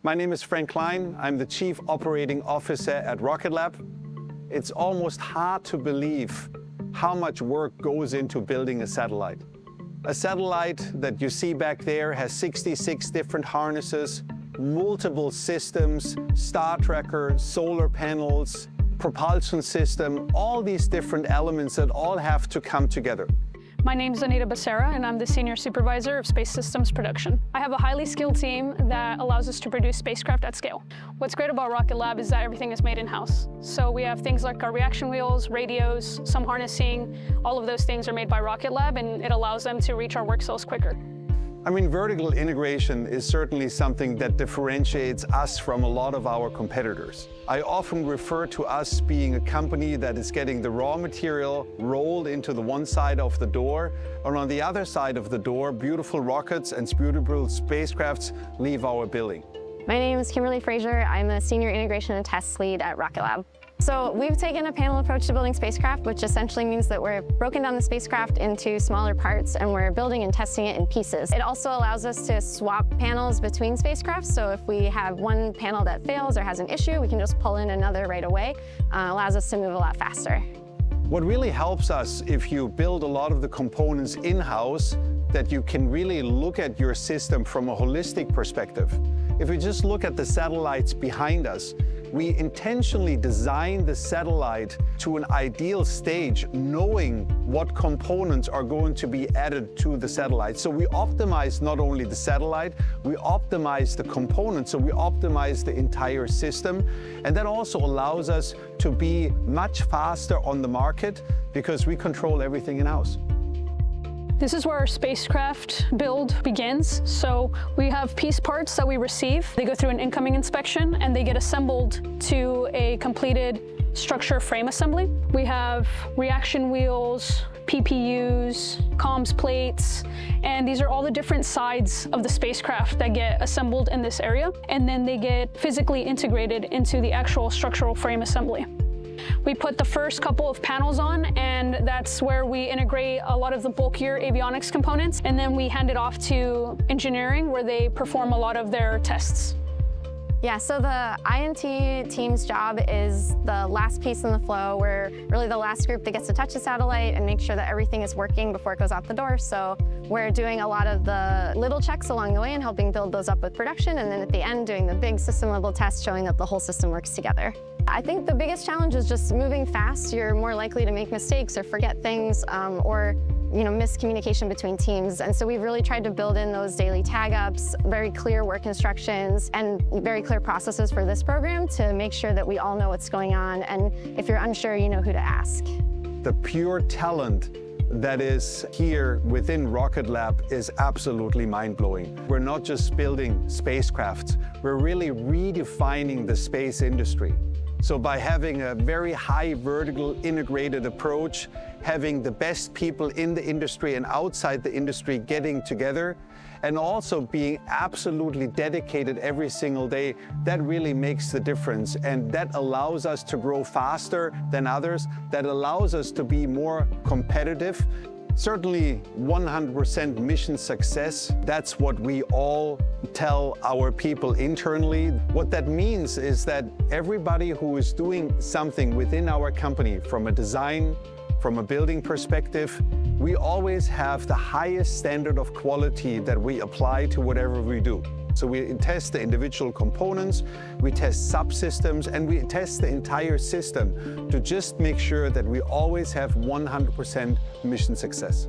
My name is Frank Klein. I'm the Chief Operating Officer at Rocket Lab. It's almost hard to believe how much work goes into building a satellite. A satellite that you see back there has 66 different harnesses, multiple systems, star tracker, solar panels, propulsion system, all these different elements that all have to come together. My name is Anita Becerra, and I'm the Senior Supervisor of Space Systems Production. I have a highly skilled team that allows us to produce spacecraft at scale. What's great about Rocket Lab is that everything is made in-house. So we have things like our reaction wheels, radios, some harnessing, all of those things are made by Rocket Lab, and it allows them to reach our work cells quicker. I mean, vertical integration is certainly something that differentiates us from a lot of our competitors. I often refer to us being a company that is getting the raw material rolled into the one side of the door, and on the other side of the door, beautiful rockets and beautiful spacecrafts leave our building. My name is Kimberly Frazier. I'm a Senior Integration and Test Lead at Rocket Lab. So we've taken a panel approach to building spacecraft, which essentially means that we're broken down the spacecraft into smaller parts and we're building and testing it in pieces. It also allows us to swap panels between spacecraft. So if we have one panel that fails or has an issue, we can just pull in another right away. Allows us to move a lot faster. What really helps us if you build a lot of the components in-house, that you can really look at your system from a holistic perspective. If we just look at the satellites behind us, we intentionally designed the satellite to an ideal stage, knowing what components are going to be added to the satellite. So we optimize not only the satellite, we optimize the components, so we optimize the entire system. And that also allows us to be much faster on the market because we control everything in-house. This is where our spacecraft build begins. So we have piece parts that we receive. They go through an incoming inspection and they get assembled to a completed structure frame assembly. We have reaction wheels, PPUs, comms plates, and these are all the different sides of the spacecraft that get assembled in this area. And then they get physically integrated into the actual structural frame assembly. We put the first couple of panels on, and that's where we integrate a lot of the bulkier avionics components, and then we hand it off to engineering where they perform a lot of their tests. Yeah, so the INT team's job is the last piece in the flow. We're really the last group that gets to touch the satellite and make sure that everything is working before it goes out the door. So we're doing a lot of the little checks along the way and helping build those up with production, and then at the end doing the big system level test showing that the whole system works together. I think the biggest challenge is just moving fast. You're more likely to make mistakes or forget things or miscommunication between teams. And so we've really tried to build in those daily tag-ups, very clear work instructions, and very clear processes for this program to make sure that we all know what's going on. And if you're unsure, you know who to ask. The pure talent that is here within Rocket Lab is absolutely mind-blowing. We're not just building spacecraft, we're really redefining the space industry. So by having a very high vertical integrated approach, having the best people in the industry and outside the industry getting together, and also being absolutely dedicated every single day, that really makes the difference. And that allows us to grow faster than others. That allows us to be more competitive. Certainly 100% mission success. That's what we all tell our people internally. What that means is that everybody who is doing something within our company, from a design, from a building perspective, we always have the highest standard of quality that we apply to whatever we do. So we test the individual components, we test subsystems, and we test the entire system to just make sure that we always have 100% mission success.